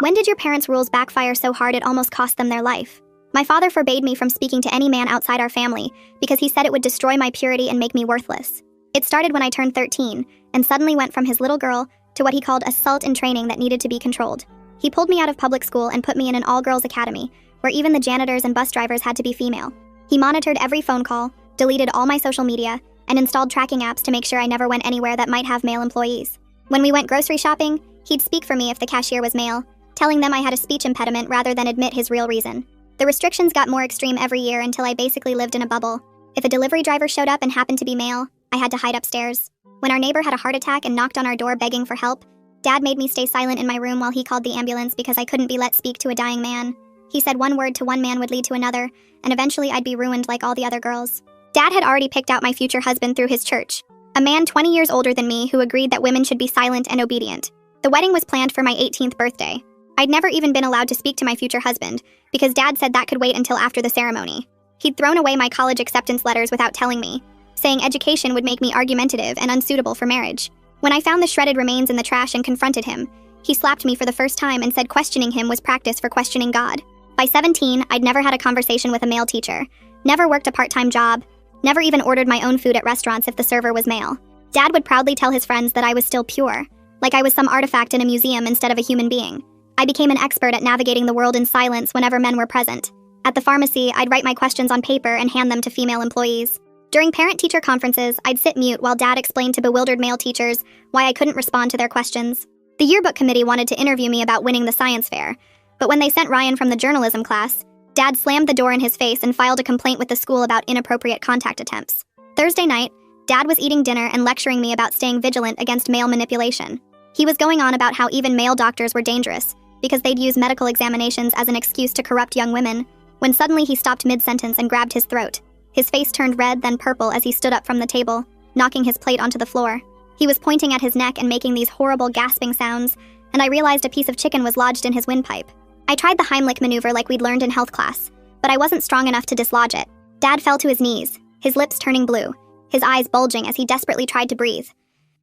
When did your parents' rules backfire so hard it almost cost them their life? My father forbade me from speaking to any man outside our family because he said it would destroy my purity and make me worthless. It started when I turned 13 and suddenly went from his little girl to what he called a salt in training that needed to be controlled. He pulled me out of public school and put me in an all-girls academy where even the janitors and bus drivers had to be female. He monitored every phone call, deleted all my social media, and installed tracking apps to make sure I never went anywhere that might have male employees. When we went grocery shopping, he'd speak for me if the cashier was male, telling them I had a speech impediment rather than admit his real reason. The restrictions got more extreme every year until I basically lived in a bubble. If a delivery driver showed up and happened to be male, I had to hide upstairs. When our neighbor had a heart attack and knocked on our door begging for help, Dad made me stay silent in my room while he called the ambulance because I couldn't be let speak to a dying man. He said one word to one man would lead to another, and eventually I'd be ruined like all the other girls. Dad had already picked out my future husband through his church, a man 20 years older than me who agreed that women should be silent and obedient. The wedding was planned for my 18th birthday. I'd never even been allowed to speak to my future husband because Dad said that could wait until after the ceremony. He'd thrown away my college acceptance letters without telling me, saying education would make me argumentative and unsuitable for marriage. When I found the shredded remains in the trash and confronted him, he slapped me for the first time and said questioning him was practice for questioning God. By 17, I'd never had a conversation with a male teacher, never worked a part-time job, never even ordered my own food at restaurants if the server was male. Dad would proudly tell his friends that I was still pure, like I was some artifact in a museum instead of a human being. I became an expert at navigating the world in silence whenever men were present. At the pharmacy, I'd write my questions on paper and hand them to female employees. During parent-teacher conferences, I'd sit mute while Dad explained to bewildered male teachers why I couldn't respond to their questions. The yearbook committee wanted to interview me about winning the science fair, but when they sent Ryan from the journalism class, Dad slammed the door in his face and filed a complaint with the school about inappropriate contact attempts. Thursday night, Dad was eating dinner and lecturing me about staying vigilant against male manipulation. He was going on about how even male doctors were dangerous, because they'd use medical examinations as an excuse to corrupt young women, when suddenly he stopped mid-sentence and grabbed his throat. His face turned red, then purple as he stood up from the table, knocking his plate onto the floor. He was pointing at his neck and making these horrible gasping sounds, and I realized a piece of chicken was lodged in his windpipe. I tried the Heimlich maneuver like we'd learned in health class, but I wasn't strong enough to dislodge it. Dad fell to his knees, his lips turning blue, his eyes bulging as he desperately tried to breathe.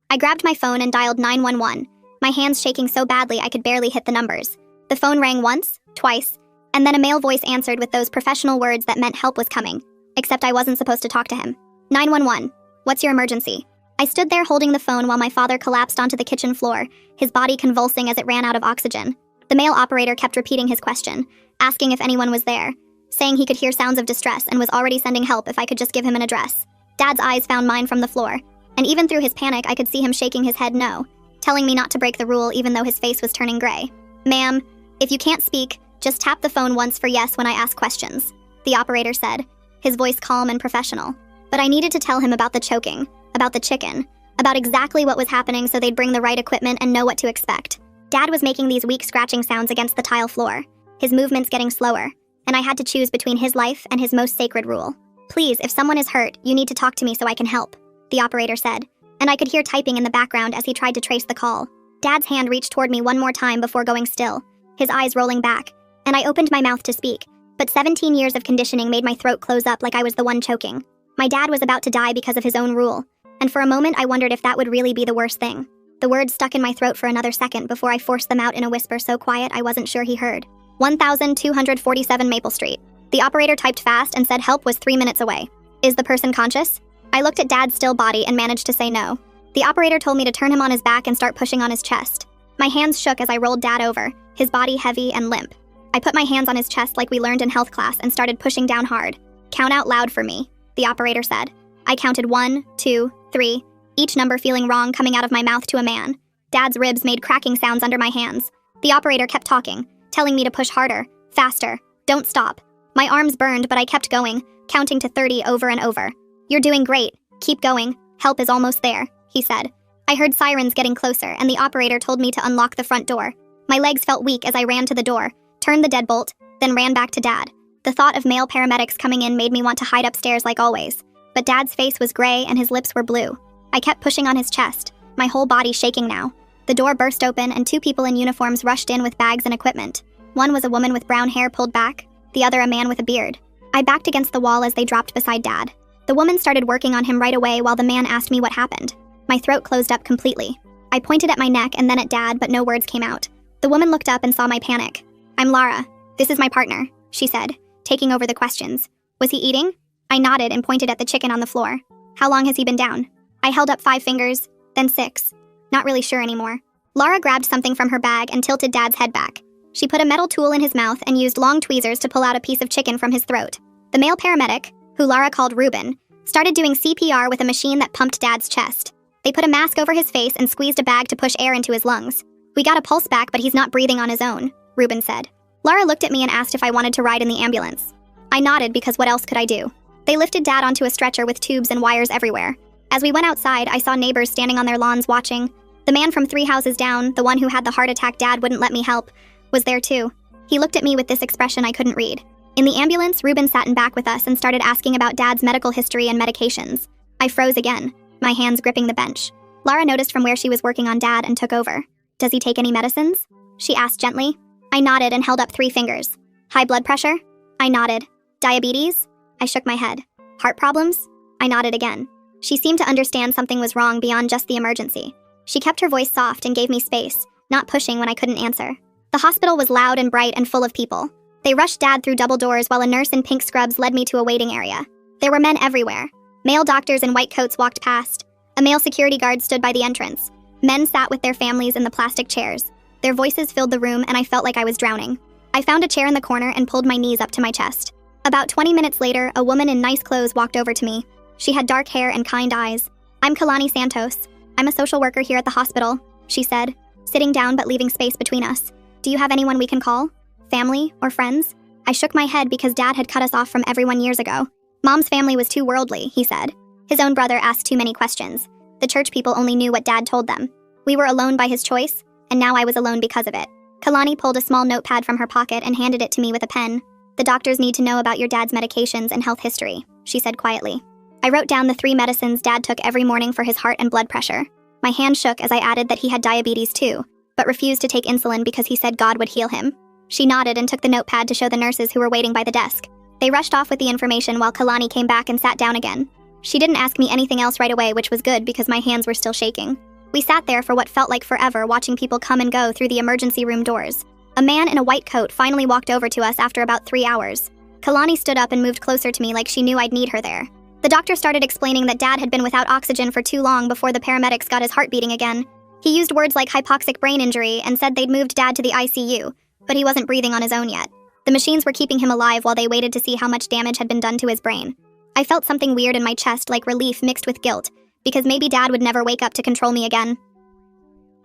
I grabbed my phone and dialed 911, my hands shaking so badly I could barely hit the numbers. The phone rang once, twice, and then a male voice answered with those professional words that meant help was coming, except I wasn't supposed to talk to him. 911, what's your emergency? I stood there holding the phone while my father collapsed onto the kitchen floor, his body convulsing as it ran out of oxygen. The male operator kept repeating his question, asking if anyone was there, saying he could hear sounds of distress and was already sending help if I could just give him an address. Dad's eyes found mine from the floor, and even through his panic I could see him shaking his head no, telling me not to break the rule even though his face was turning gray. Ma'am, if you can't speak, just tap the phone once for yes when I ask questions, the operator said, his voice calm and professional. But I needed to tell him about the choking, about the chicken, about exactly what was happening so they'd bring the right equipment and know what to expect. Dad was making these weak scratching sounds against the tile floor, his movements getting slower, and I had to choose between his life and his most sacred rule. Please, if someone is hurt, you need to talk to me so I can help, the operator said, and I could hear typing in the background as he tried to trace the call. Dad's hand reached toward me one more time before going still, his eyes rolling back, and I opened my mouth to speak, but 17 years of conditioning made my throat close up like I was the one choking. My dad was about to die because of his own rule, and for a moment I wondered if that would really be the worst thing. The words stuck in my throat for another second before I forced them out in a whisper so quiet I wasn't sure he heard. 1247 Maple Street. The operator typed fast and said help was 3 minutes away. Is the person conscious? I looked at Dad's still body and managed to say no. The operator told me to turn him on his back and start pushing on his chest. My hands shook as I rolled Dad over, his body heavy and limp. I put my hands on his chest like we learned in health class and started pushing down hard. Count out loud for me, the operator said. I counted 1, 2, 3, each number feeling wrong coming out of my mouth to a man. Dad's ribs made cracking sounds under my hands. The operator kept talking, telling me to push harder, faster, don't stop. My arms burned, but I kept going, counting to 30 over and over. You're doing great, keep going, help is almost there, he said. I heard sirens getting closer, and the operator told me to unlock the front door. My legs felt weak as I ran to the door, turned the deadbolt, then ran back to Dad. The thought of male paramedics coming in made me want to hide upstairs like always, but Dad's face was gray and his lips were blue. I kept pushing on his chest, my whole body shaking now. The door burst open and 2 people in uniforms rushed in with bags and equipment. One was a woman with brown hair pulled back, the other a man with a beard. I backed against the wall as they dropped beside Dad. The woman started working on him right away while the man asked me what happened. My throat closed up completely. I pointed at my neck and then at Dad, but no words came out. The woman looked up and saw my panic. "I'm Lara. This is my partner," she said, taking over the questions. "Was he eating?" I nodded and pointed at the chicken on the floor. "How long has he been down?" I held up 5 fingers, then 6. Not really sure anymore. Lara grabbed something from her bag and tilted Dad's head back. She put a metal tool in his mouth and used long tweezers to pull out a piece of chicken from his throat. The male paramedic, who Lara called Ruben, started doing CPR with a machine that pumped Dad's chest. They put a mask over his face and squeezed a bag to push air into his lungs. "We got a pulse back, but he's not breathing on his own," Ruben said. Lara looked at me and asked if I wanted to ride in the ambulance. I nodded because what else could I do? They lifted Dad onto a stretcher with tubes and wires everywhere. As we went outside, I saw neighbors standing on their lawns watching. The man from 3 houses down, the one who had the heart attack Dad wouldn't let me help, was there too. He looked at me with this expression I couldn't read. In the ambulance, Ruben sat in back with us and started asking about Dad's medical history and medications. I froze again, my hands gripping the bench. Lara noticed from where she was working on Dad and took over. "Does he take any medicines?" she asked gently. I nodded and held up 3 fingers. "High blood pressure?" I nodded. "Diabetes?" I shook my head. "Heart problems?" I nodded again. She seemed to understand something was wrong beyond just the emergency. She kept her voice soft and gave me space, not pushing when I couldn't answer. The hospital was loud and bright and full of people. They rushed Dad through double doors while a nurse in pink scrubs led me to a waiting area. There were men everywhere. Male doctors in white coats walked past. A male security guard stood by the entrance. Men sat with their families in the plastic chairs. Their voices filled the room and I felt like I was drowning. I found a chair in the corner and pulled my knees up to my chest. About 20 minutes later, a woman in nice clothes walked over to me. She had dark hair and kind eyes. "I'm Kalani Santos. I'm a social worker here at the hospital," she said, sitting down but leaving space between us. "Do you have anyone we can call? Family or friends?" I shook my head because Dad had cut us off from everyone years ago. "Mom's family was too worldly," he said. His own brother asked too many questions. The church people only knew what Dad told them. We were alone by his choice, and now I was alone because of it. Kalani pulled a small notepad from her pocket and handed it to me with a pen. "The doctors need to know about your dad's medications and health history," she said quietly. I wrote down the 3 medicines Dad took every morning for his heart and blood pressure. My hand shook as I added that he had diabetes too, but refused to take insulin because he said God would heal him. She nodded and took the notepad to show the nurses who were waiting by the desk. They rushed off with the information while Kalani came back and sat down again. She didn't ask me anything else right away, which was good because my hands were still shaking. We sat there for what felt like forever, watching people come and go through the emergency room doors. A man in a white coat finally walked over to us after about 3 hours. Kalani stood up and moved closer to me like she knew I'd need her there. The doctor started explaining that Dad had been without oxygen for too long before the paramedics got his heart beating again. He used words like hypoxic brain injury and said they'd moved Dad to the ICU, but he wasn't breathing on his own yet. The machines were keeping him alive while they waited to see how much damage had been done to his brain. I felt something weird in my chest, like relief mixed with guilt, because maybe Dad would never wake up to control me again.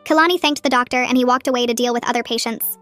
Kalani thanked the doctor and he walked away to deal with other patients.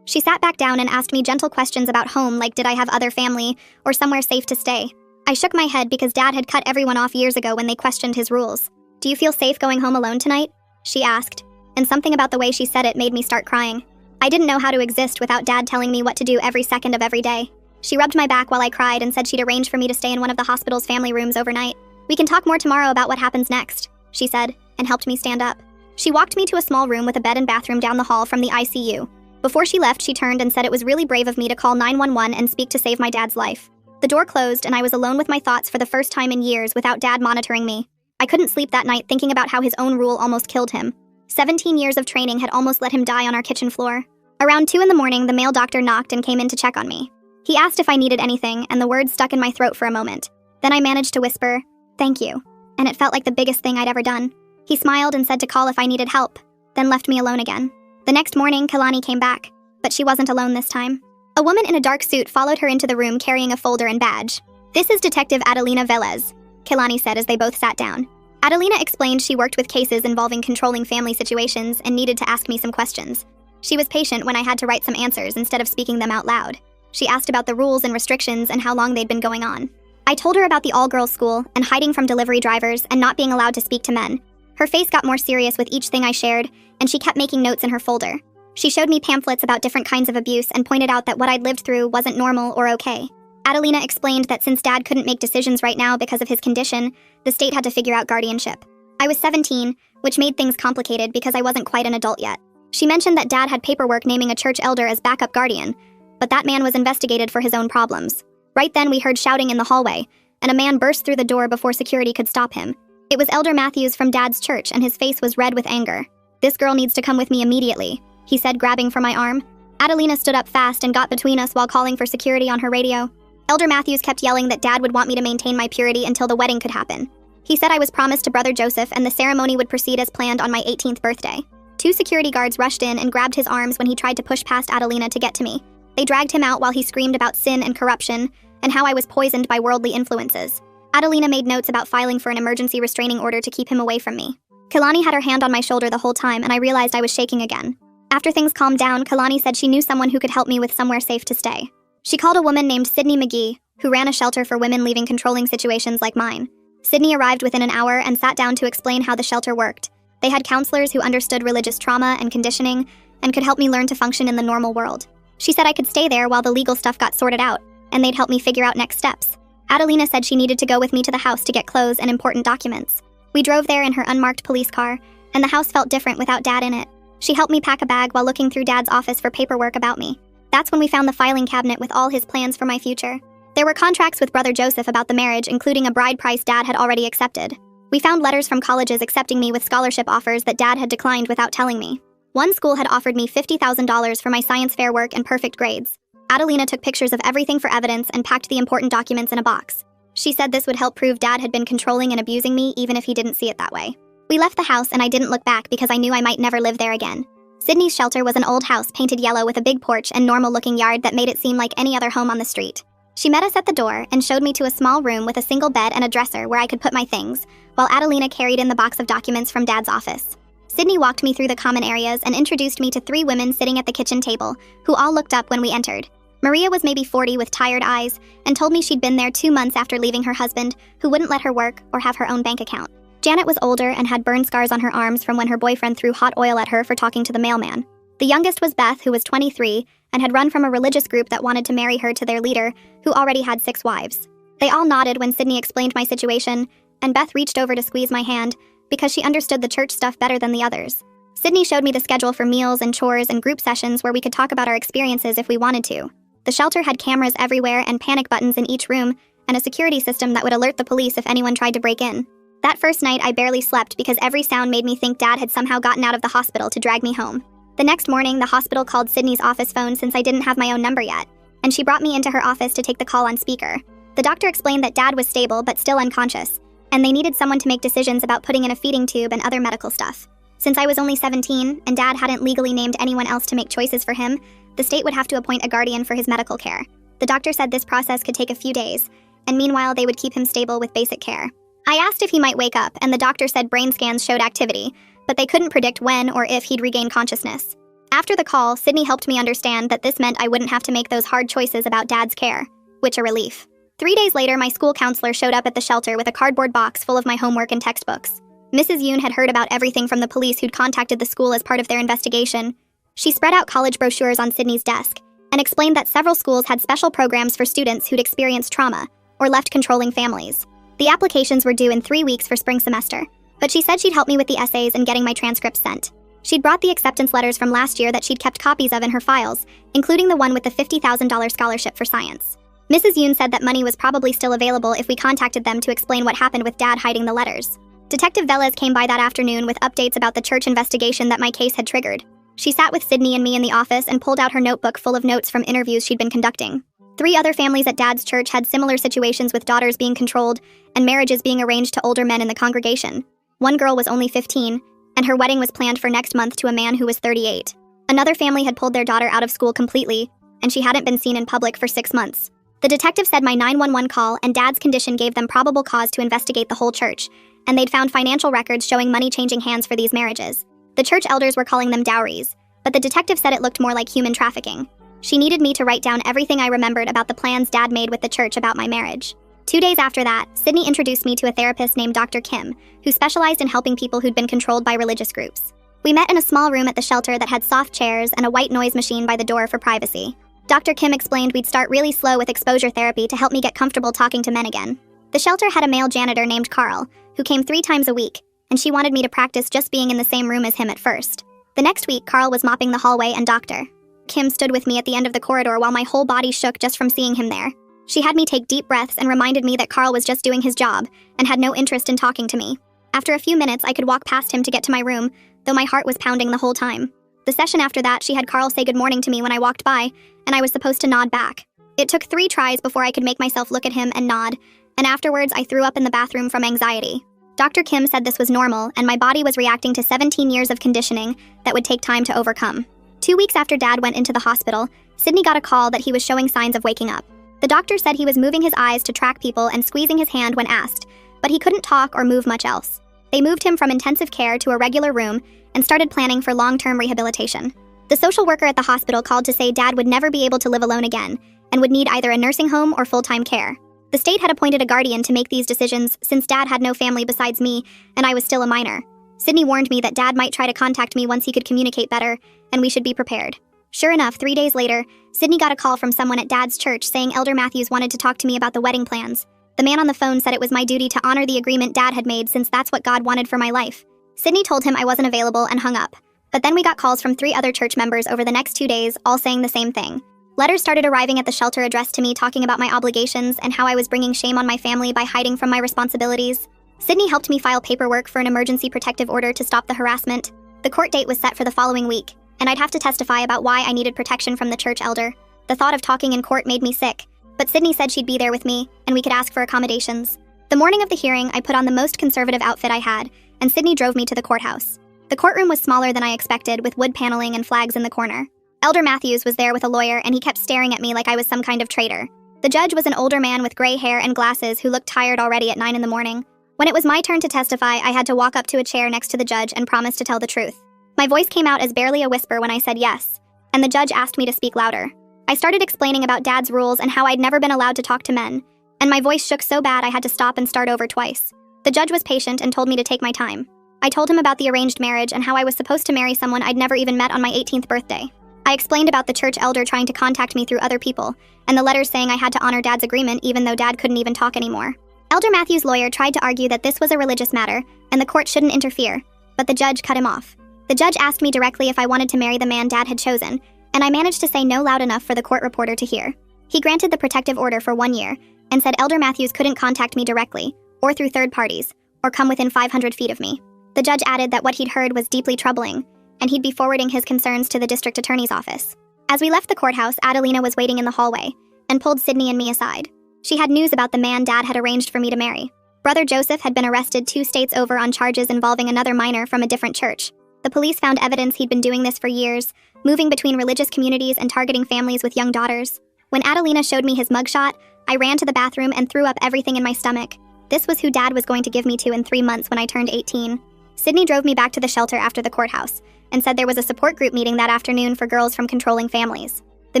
She sat back down and asked me gentle questions about home, like did I have other family or somewhere safe to stay. I shook my head because Dad had cut everyone off years ago when they questioned his rules. "Do you feel safe going home alone tonight?" she asked, and something about the way she said it made me start crying. I didn't know how to exist without Dad telling me what to do every second of every day. She rubbed my back while I cried and said she'd arrange for me to stay in one of the hospital's family rooms overnight. "We can talk more tomorrow about what happens next," she said, and helped me stand up. She walked me to a small room with a bed and bathroom down the hall from the ICU. Before she left, she turned and said it was really brave of me to call 911 and speak to save my dad's life. The door closed and I was alone with my thoughts for the first time in years without Dad monitoring me. I couldn't sleep that night thinking about how his own rule almost killed him. 17 years of training had almost let him die on our kitchen floor. Around 2 in the morning, the male doctor knocked and came in to check on me. He asked if I needed anything, and the words stuck in my throat for a moment. Then I managed to whisper, "Thank you," and it felt like the biggest thing I'd ever done. He smiled and said to call if I needed help, then left me alone again. The next morning, Kalani came back, but she wasn't alone this time. A woman in a dark suit followed her into the room carrying a folder and badge. "This is Detective Adelina Velez," Kalani said as they both sat down. Adelina explained she worked with cases involving controlling family situations and needed to ask me some questions. She was patient when I had to write some answers instead of speaking them out loud. She asked about the rules and restrictions and how long they'd been going on. I told her about the all-girls school and hiding from delivery drivers and not being allowed to speak to men. Her face got more serious with each thing I shared, and she kept making notes in her folder. She showed me pamphlets about different kinds of abuse and pointed out that what I'd lived through wasn't normal or okay. Adelina explained that since Dad couldn't make decisions right now because of his condition, the state had to figure out guardianship. I was 17, which made things complicated because I wasn't quite an adult yet. She mentioned that Dad had paperwork naming a church elder as backup guardian, but that man was investigated for his own problems. Right then we heard shouting in the hallway, and a man burst through the door before security could stop him. It was Elder Matthews from Dad's church, and his face was red with anger. "This girl needs to come with me immediately," he said, grabbing for my arm. Adelina stood up fast and got between us while calling for security on her radio. Elder Matthews kept yelling that Dad would want me to maintain my purity until the wedding could happen. He said I was promised to Brother Joseph and the ceremony would proceed as planned on my 18th birthday. 2 security guards rushed in and grabbed his arms when he tried to push past Adelina to get to me. They dragged him out while he screamed about sin and corruption and how I was poisoned by worldly influences. Adelina made notes about filing for an emergency restraining order to keep him away from me. Kalani had her hand on my shoulder the whole time, and I realized I was shaking again. After things calmed down, Kalani said she knew someone who could help me with somewhere safe to stay. She called a woman named Sydney McGee, who ran a shelter for women leaving controlling situations like mine. Sydney arrived within an hour and sat down to explain how the shelter worked. They had counselors who understood religious trauma and conditioning and could help me learn to function in the normal world. She said I could stay there while the legal stuff got sorted out, and they'd help me figure out next steps. Adelina said she needed to go with me to the house to get clothes and important documents. We drove there in her unmarked police car, and the house felt different without Dad in it. She helped me pack a bag while looking through Dad's office for paperwork about me. That's when we found the filing cabinet with all his plans for my future. There were contracts with Brother Joseph about the marriage, including a bride price Dad had already accepted. We found letters from colleges accepting me with scholarship offers that Dad had declined without telling me. One school had offered me $50,000 for my science fair work and perfect grades. Adelina took pictures of everything for evidence and packed the important documents in a box. She said this would help prove Dad had been controlling and abusing me even if he didn't see it that way. We left the house and I didn't look back because I knew I might never live there again. Sydney's shelter was an old house painted yellow with a big porch and normal-looking yard that made it seem like any other home on the street. She met us at the door and showed me to a small room with a single bed and a dresser where I could put my things, while Adelina carried in the box of documents from Dad's office. Sydney walked me through the common areas and introduced me to 3 women sitting at the kitchen table, who all looked up when we entered. Maria was maybe 40 with tired eyes and told me she'd been there 2 months after leaving her husband, who wouldn't let her work or have her own bank account. Janet was older and had burn scars on her arms from when her boyfriend threw hot oil at her for talking to the mailman. The youngest was Beth, who was 23, and had run from a religious group that wanted to marry her to their leader, who already had 6 wives. They all nodded when Sydney explained my situation, and Beth reached over to squeeze my hand because she understood the church stuff better than the others. Sydney showed me the schedule for meals and chores and group sessions where we could talk about our experiences if we wanted to. The shelter had cameras everywhere and panic buttons in each room, and a security system that would alert the police if anyone tried to break in. That first night, I barely slept because every sound made me think Dad had somehow gotten out of the hospital to drag me home. The next morning, the hospital called Sydney's office phone since I didn't have my own number yet, and she brought me into her office to take the call on speaker. The doctor explained that Dad was stable but still unconscious, and they needed someone to make decisions about putting in a feeding tube and other medical stuff. Since I was only 17 and Dad hadn't legally named anyone else to make choices for him, the state would have to appoint a guardian for his medical care. The doctor said this process could take a few days, and meanwhile they would keep him stable with basic care. I asked if he might wake up, and the doctor said brain scans showed activity, but they couldn't predict when or if he'd regain consciousness. After the call, Sydney helped me understand that this meant I wouldn't have to make those hard choices about Dad's care, which a relief. 3 days later, my school counselor showed up at the shelter with a cardboard box full of my homework and textbooks. Mrs. Yoon had heard about everything from the police who'd contacted the school as part of their investigation. She spread out college brochures on Sydney's desk and explained that several schools had special programs for students who'd experienced trauma or left controlling families. The applications were due in 3 weeks for spring semester, but she said she'd help me with the essays and getting my transcripts sent. She'd brought the acceptance letters from last year that she'd kept copies of in her files, including the one with the $50,000 scholarship for science. Mrs. Yoon said that money was probably still available if we contacted them to explain what happened with Dad hiding the letters. Detective Velez came by that afternoon with updates about the church investigation that my case had triggered. She sat with Sydney and me in the office and pulled out her notebook full of notes from interviews she'd been conducting. 3 other families at Dad's church had similar situations with daughters being controlled and marriages being arranged to older men in the congregation. One girl was only 15, and her wedding was planned for next month to a man who was 38. Another family had pulled their daughter out of school completely, and she hadn't been seen in public for 6 months. The detective said my 911 call and Dad's condition gave them probable cause to investigate the whole church, and they'd found financial records showing money changing hands for these marriages. The church elders were calling them dowries, but the detective said it looked more like human trafficking. She needed me to write down everything I remembered about the plans Dad made with the church about my marriage. 2 days after that, Sydney introduced me to a therapist named Dr. Kim, who specialized in helping people who'd been controlled by religious groups. We met in a small room at the shelter that had soft chairs and a white noise machine by the door for privacy. Dr. Kim explained we'd start really slow with exposure therapy to help me get comfortable talking to men again. The shelter had a male janitor named Carl, who came 3 times a week, and she wanted me to practice just being in the same room as him at first. The next week, Carl was mopping the hallway and Dr. Kim stood with me at the end of the corridor while my whole body shook just from seeing him there. She had me take deep breaths and reminded me that Carl was just doing his job and had no interest in talking to me. After a few minutes, I could walk past him to get to my room, though my heart was pounding the whole time. The session after that, she had Carl say good morning to me when I walked by, and I was supposed to nod back. It took 3 tries before I could make myself look at him and nod, and afterwards I threw up in the bathroom from anxiety. Dr. Kim said this was normal, and my body was reacting to 17 years of conditioning that would take time to overcome. 2 weeks after Dad went into the hospital, Sydney got a call that he was showing signs of waking up. The doctor said he was moving his eyes to track people and squeezing his hand when asked, but he couldn't talk or move much else. They moved him from intensive care to a regular room and started planning for long-term rehabilitation. The social worker at the hospital called to say Dad would never be able to live alone again and would need either a nursing home or full-time care. The state had appointed a guardian to make these decisions since Dad had no family besides me and I was still a minor. Sydney warned me that Dad might try to contact me once he could communicate better, and we should be prepared. Sure enough, 3 days later, Sydney got a call from someone at Dad's church saying Elder Matthews wanted to talk to me about the wedding plans. The man on the phone said it was my duty to honor the agreement Dad had made since that's what God wanted for my life. Sydney told him I wasn't available and hung up. But then we got calls from 3 other church members over the next 2 days, all saying the same thing. Letters started arriving at the shelter addressed to me talking about my obligations and how I was bringing shame on my family by hiding from my responsibilities. Sydney helped me file paperwork for an emergency protective order to stop the harassment. The court date was set for the following week, and I'd have to testify about why I needed protection from the church elder. The thought of talking in court made me sick, but Sydney said she'd be there with me, and we could ask for accommodations. The morning of the hearing, I put on the most conservative outfit I had, and Sydney drove me to the courthouse. The courtroom was smaller than I expected, with wood paneling and flags in the corner. Elder Matthews was there with a lawyer, and he kept staring at me like I was some kind of traitor. The judge was an older man with gray hair and glasses who looked tired already at 9 in the morning. When it was my turn to testify, I had to walk up to a chair next to the judge and promise to tell the truth. My voice came out as barely a whisper when I said yes, and the judge asked me to speak louder. I started explaining about Dad's rules and how I'd never been allowed to talk to men, and my voice shook so bad I had to stop and start over twice. The judge was patient and told me to take my time. I told him about the arranged marriage and how I was supposed to marry someone I'd never even met on my 18th birthday. I explained about the church elder trying to contact me through other people, and the letters saying I had to honor Dad's agreement even though Dad couldn't even talk anymore. Elder Matthews' lawyer tried to argue that this was a religious matter, and the court shouldn't interfere, but the judge cut him off. The judge asked me directly if I wanted to marry the man Dad had chosen, and I managed to say no loud enough for the court reporter to hear. He granted the protective order for 1 year, and said Elder Matthews couldn't contact me directly, or through third parties, or come within 500 feet of me. The judge added that what he'd heard was deeply troubling, and he'd be forwarding his concerns to the district attorney's office. As we left the courthouse, Adelina was waiting in the hallway, and pulled Sydney and me aside. She had news about the man Dad had arranged for me to marry. Brother Joseph had been arrested 2 states over on charges involving another minor from a different church. The police found evidence he'd been doing this for years, moving between religious communities and targeting families with young daughters. When Adelina showed me his mugshot, I ran to the bathroom and threw up everything in my stomach. This was who Dad was going to give me to in 3 months when I turned 18. Sydney drove me back to the shelter after the courthouse, and said there was a support group meeting that afternoon for girls from controlling families. The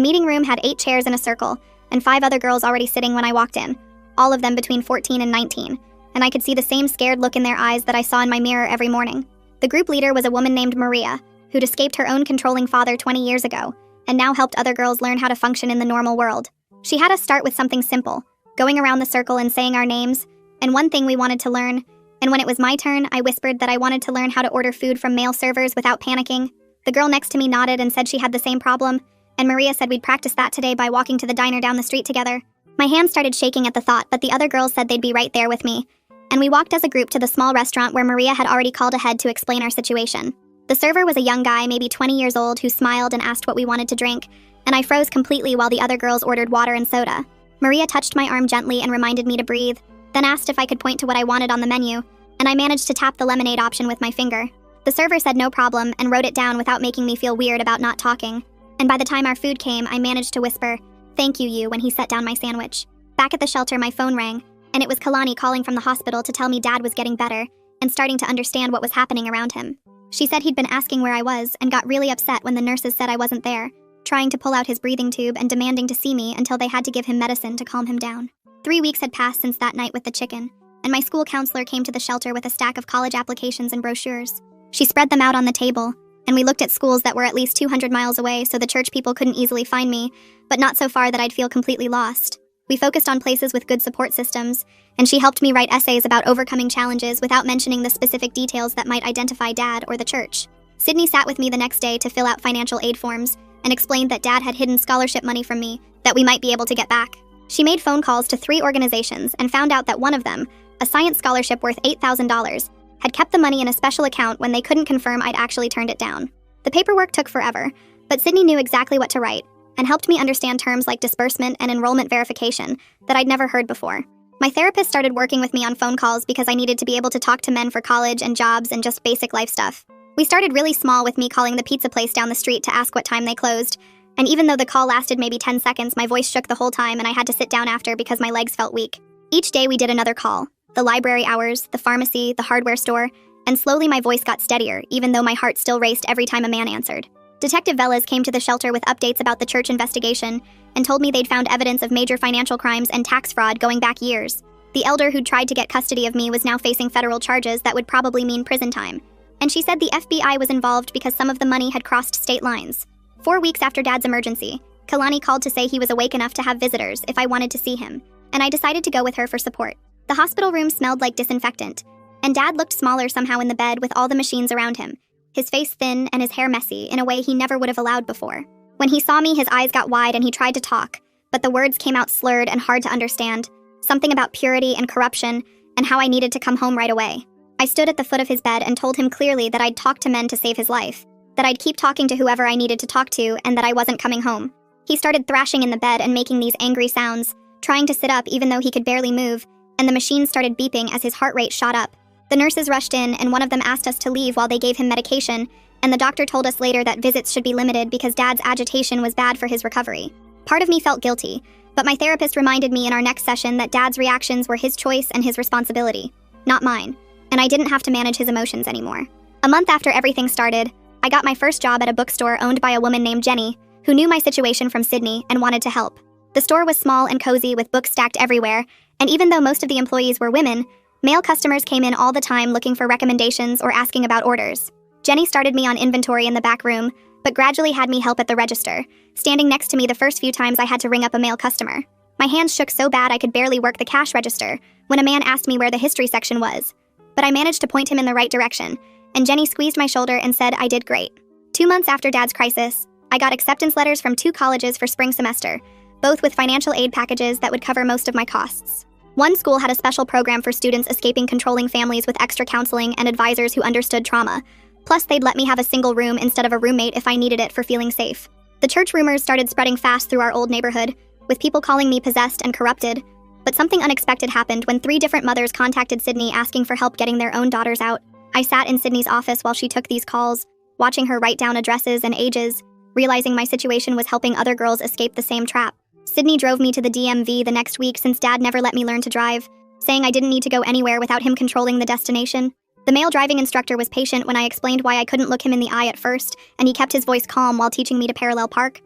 meeting room had 8 chairs in a circle, and 5 other girls already sitting when I walked in, all of them between 14 and 19, and I could see the same scared look in their eyes that I saw in my mirror every morning. The group leader was a woman named Maria, who'd escaped her own controlling father 20 years ago, and now helped other girls learn how to function in the normal world. She had us start with something simple, going around the circle and saying our names, and one thing we wanted to learn, and when it was my turn, I whispered that I wanted to learn how to order food from male servers without panicking. The girl next to me nodded and said she had the same problem, and Maria said we'd practice that today by walking to the diner down the street together. My hands started shaking at the thought, but the other girls said they'd be right there with me, and we walked as a group to the small restaurant where Maria had already called ahead to explain our situation. The server was a young guy, maybe 20 years old, who smiled and asked what we wanted to drink, and I froze completely while the other girls ordered water and soda. Maria touched my arm gently and reminded me to breathe, then asked if I could point to what I wanted on the menu, and I managed to tap the lemonade option with my finger. The server said no problem and wrote it down without making me feel weird about not talking, and by the time our food came, I managed to whisper, "Thank you," when he set down my sandwich. Back at the shelter, my phone rang, and it was Kalani calling from the hospital to tell me Dad was getting better and starting to understand what was happening around him. She said he'd been asking where I was and got really upset when the nurses said I wasn't there, trying to pull out his breathing tube and demanding to see me until they had to give him medicine to calm him down. 3 weeks had passed since that night with the chicken, and my school counselor came to the shelter with a stack of college applications and brochures. She spread them out on the table, and we looked at schools that were at least 200 miles away so the church people couldn't easily find me, but not so far that I'd feel completely lost. We focused on places with good support systems, and she helped me write essays about overcoming challenges without mentioning the specific details that might identify Dad or the church. Sydney sat with me the next day to fill out financial aid forms and explained that Dad had hidden scholarship money from me that we might be able to get back. She made phone calls to 3 organizations and found out that one of them, a science scholarship worth $8,000, had kept the money in a special account when they couldn't confirm I'd actually turned it down. The paperwork took forever, but Sydney knew exactly what to write and helped me understand terms like disbursement and enrollment verification that I'd never heard before. My therapist started working with me on phone calls because I needed to be able to talk to men for college and jobs and just basic life stuff. We started really small with me calling the pizza place down the street to ask what time they closed, and even though the call lasted maybe 10 seconds, my voice shook the whole time and I had to sit down after because my legs felt weak. Each day we did another call. The library hours, the pharmacy, the hardware store, and slowly my voice got steadier, even though my heart still raced every time a man answered. Detective Velez came to the shelter with updates about the church investigation and told me they'd found evidence of major financial crimes and tax fraud going back years. The elder who'd tried to get custody of me was now facing federal charges that would probably mean prison time. And she said the FBI was involved because some of the money had crossed state lines. 4 weeks after Dad's emergency, Kalani called to say he was awake enough to have visitors if I wanted to see him, and I decided to go with her for support. The hospital room smelled like disinfectant, and Dad looked smaller somehow in the bed with all the machines around him, his face thin and his hair messy in a way he never would have allowed before. When he saw me, his eyes got wide and he tried to talk, but the words came out slurred and hard to understand, something about purity and corruption and how I needed to come home right away. I stood at the foot of his bed and told him clearly that I'd talk to men to save his life, that I'd keep talking to whoever I needed to talk to, and that I wasn't coming home. He started thrashing in the bed and making these angry sounds, trying to sit up even though he could barely move, and the machine started beeping as his heart rate shot up. The nurses rushed in, and one of them asked us to leave while they gave him medication, and the doctor told us later that visits should be limited because Dad's agitation was bad for his recovery. Part of me felt guilty, but my therapist reminded me in our next session that Dad's reactions were his choice and his responsibility, not mine, and I didn't have to manage his emotions anymore. A month after everything started, I got my first job at a bookstore owned by a woman named Jenny, who knew my situation from Sydney and wanted to help. The store was small and cozy with books stacked everywhere, and even though most of the employees were women, male customers came in all the time looking for recommendations or asking about orders. Jenny started me on inventory in the back room, but gradually had me help at the register, standing next to me the first few times I had to ring up a male customer. My hands shook so bad I could barely work the cash register when a man asked me where the history section was, but I managed to point him in the right direction, and Jenny squeezed my shoulder and said I did great. 2 months after Dad's crisis, I got acceptance letters from 2 colleges for spring semester, both with financial aid packages that would cover most of my costs. One school had a special program for students escaping controlling families with extra counseling and advisors who understood trauma. Plus, they'd let me have a single room instead of a roommate if I needed it for feeling safe. The church rumors started spreading fast through our old neighborhood, with people calling me possessed and corrupted. But something unexpected happened when 3 different mothers contacted Sydney asking for help getting their own daughters out. I sat in Sydney's office while she took these calls, watching her write down addresses and ages, realizing my situation was helping other girls escape the same trap. Sydney drove me to the DMV the next week since Dad never let me learn to drive, saying I didn't need to go anywhere without him controlling the destination. The male driving instructor was patient when I explained why I couldn't look him in the eye at first, and he kept his voice calm while teaching me to parallel park.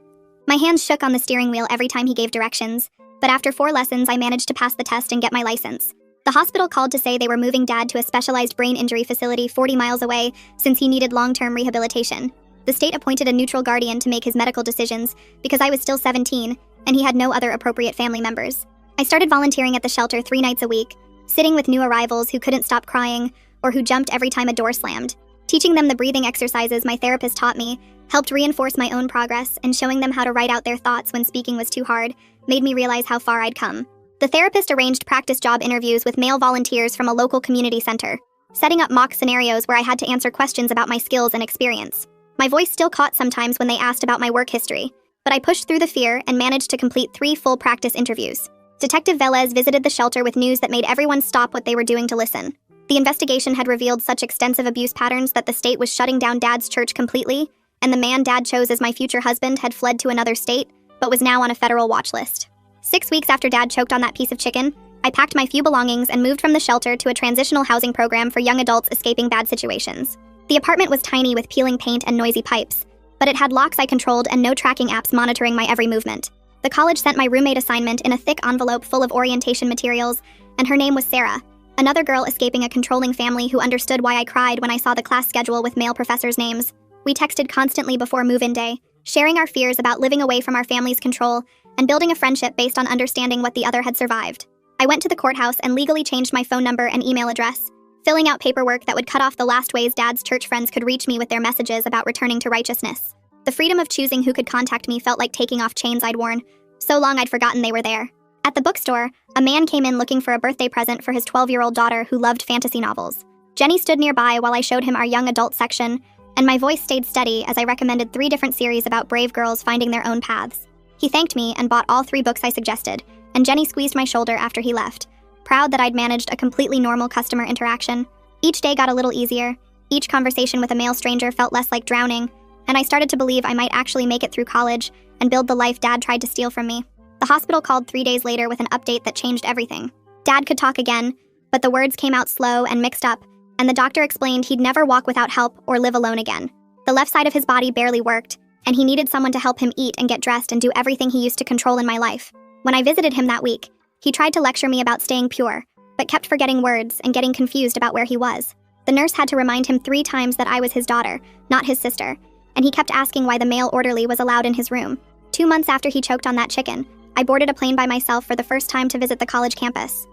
My hands shook on the steering wheel every time he gave directions, but after 4 lessons I managed to pass the test and get my license. The hospital called to say they were moving Dad to a specialized brain injury facility 40 miles away since he needed long-term rehabilitation. The state appointed a neutral guardian to make his medical decisions because I was still 17, and he had no other appropriate family members. I started volunteering at the shelter 3 nights a week, sitting with new arrivals who couldn't stop crying or who jumped every time a door slammed. Teaching them the breathing exercises my therapist taught me helped reinforce my own progress, and showing them how to write out their thoughts when speaking was too hard made me realize how far I'd come. The therapist arranged practice job interviews with male volunteers from a local community center, setting up mock scenarios where I had to answer questions about my skills and experience. My voice still caught sometimes when they asked about my work history, but I pushed through the fear and managed to complete 3 full practice interviews. Detective Velez visited the shelter with news that made everyone stop what they were doing to listen. The investigation had revealed such extensive abuse patterns that the state was shutting down Dad's church completely, and the man Dad chose as my future husband had fled to another state, but was now on a federal watch list. 6 weeks after Dad choked on that piece of chicken, I packed my few belongings and moved from the shelter to a transitional housing program for young adults escaping bad situations. The apartment was tiny with peeling paint and noisy pipes, but it had locks I controlled and no tracking apps monitoring my every movement. The college sent my roommate assignment in a thick envelope full of orientation materials, and her name was Sarah, another girl escaping a controlling family who understood why I cried when I saw the class schedule with male professors' names. We texted constantly before move-in day, sharing our fears about living away from our family's control and building a friendship based on understanding what the other had survived. I went to the courthouse and legally changed my phone number and email address, filling out paperwork that would cut off the last ways Dad's church friends could reach me with their messages about returning to righteousness. The freedom of choosing who could contact me felt like taking off chains I'd worn so long I'd forgotten they were there. At the bookstore, a man came in looking for a birthday present for his 12-year-old daughter who loved fantasy novels. Jenny stood nearby while I showed him our young adult section, and my voice stayed steady as I recommended 3 different series about brave girls finding their own paths. He thanked me and bought all 3 books I suggested, and Jenny squeezed my shoulder after he left, proud that I'd managed a completely normal customer interaction. Each day got a little easier. Each conversation with a male stranger felt less like drowning, and I started to believe I might actually make it through college and build the life Dad tried to steal from me. The hospital called 3 days later with an update that changed everything. Dad could talk again, but the words came out slow and mixed up, and the doctor explained he'd never walk without help or live alone again. The left side of his body barely worked, and he needed someone to help him eat and get dressed and do everything he used to control in my life. When I visited him that week, he tried to lecture me about staying pure, but kept forgetting words and getting confused about where he was. The nurse had to remind him 3 times that I was his daughter, not his sister, and he kept asking why the male orderly was allowed in his room. 2 months after he choked on that chicken, I boarded a plane by myself for the first time to visit the college campus.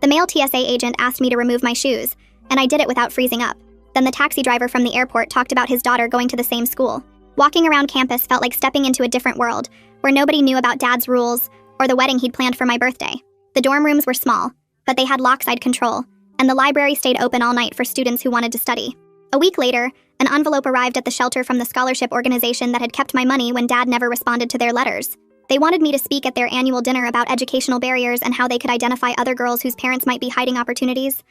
The male TSA agent asked me to remove my shoes, and I did it without freezing up. Then the taxi driver from the airport talked about his daughter going to the same school. Walking around campus felt like stepping into a different world, where nobody knew about Dad's rules or the wedding he'd planned for my birthday. The dorm rooms were small, but they had locks I'd control, and the library stayed open all night for students who wanted to study. A week later, an envelope arrived at the shelter from the scholarship organization that had kept my money when Dad never responded to their letters. They wanted me to speak at their annual dinner about educational barriers and how they could identify other girls whose parents might be hiding opportunities.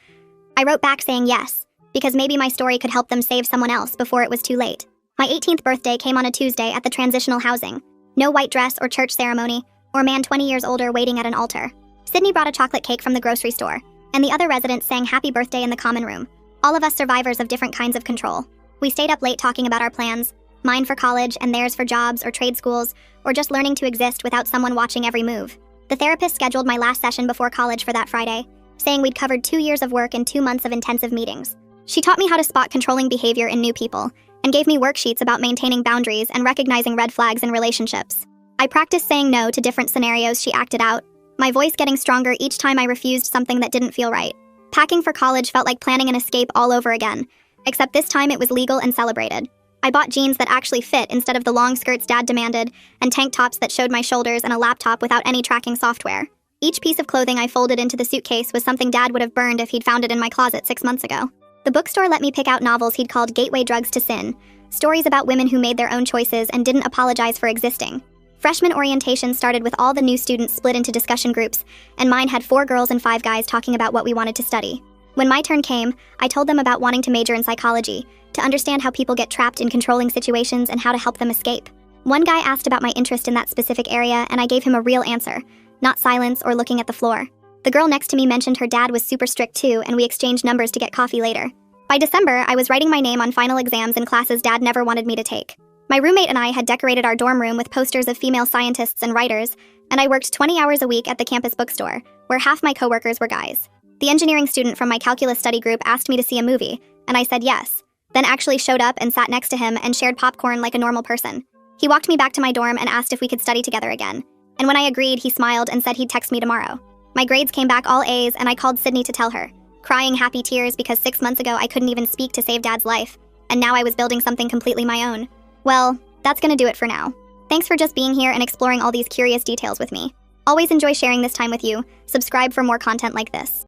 I wrote back saying yes, because maybe my story could help them save someone else before it was too late. My 18th birthday came on a Tuesday at the transitional housing. No white dress or church ceremony, or man 20 years older waiting at an altar. Sydney brought a chocolate cake from the grocery store, and the other residents sang happy birthday in the common room. All of us survivors of different kinds of control. We stayed up late talking about our plans, mine for college and theirs for jobs or trade schools, or just learning to exist without someone watching every move. The therapist scheduled my last session before college for that Friday, saying we'd covered 2 years of work and 2 months of intensive meetings. She taught me how to spot controlling behavior in new people, and gave me worksheets about maintaining boundaries and recognizing red flags in relationships. I practiced saying no to different scenarios she acted out, my voice getting stronger each time I refused something that didn't feel right. Packing for college felt like planning an escape all over again, except this time it was legal and celebrated. I bought jeans that actually fit instead of the long skirts Dad demanded, and tank tops that showed my shoulders and a laptop without any tracking software. Each piece of clothing I folded into the suitcase was something Dad would have burned if he'd found it in my closet 6 months ago. The bookstore let me pick out novels he'd called gateway drugs to sin, stories about women who made their own choices and didn't apologize for existing. Freshman orientation started with all the new students split into discussion groups, and mine had 4 girls and 5 guys talking about what we wanted to study. When my turn came, I told them about wanting to major in psychology, to understand how people get trapped in controlling situations and how to help them escape. One guy asked about my interest in that specific area, and I gave him a real answer, not silence or looking at the floor. The girl next to me mentioned her dad was super strict too, and we exchanged numbers to get coffee later. By December, I was writing my name on final exams in classes Dad never wanted me to take. My roommate and I had decorated our dorm room with posters of female scientists and writers, and I worked 20 hours a week at the campus bookstore, where half my coworkers were guys. The engineering student from my calculus study group asked me to see a movie, and I said yes, then actually showed up and sat next to him and shared popcorn like a normal person. He walked me back to my dorm and asked if we could study together again. And when I agreed, he smiled and said he'd text me tomorrow. My grades came back all A's, and I called Sydney to tell her, crying happy tears because 6 months ago I couldn't even speak to save Dad's life, and now I was building something completely my own. Well, that's gonna do it for now. Thanks for just being here and exploring all these curious details with me. Always enjoy sharing this time with you. Subscribe for more content like this.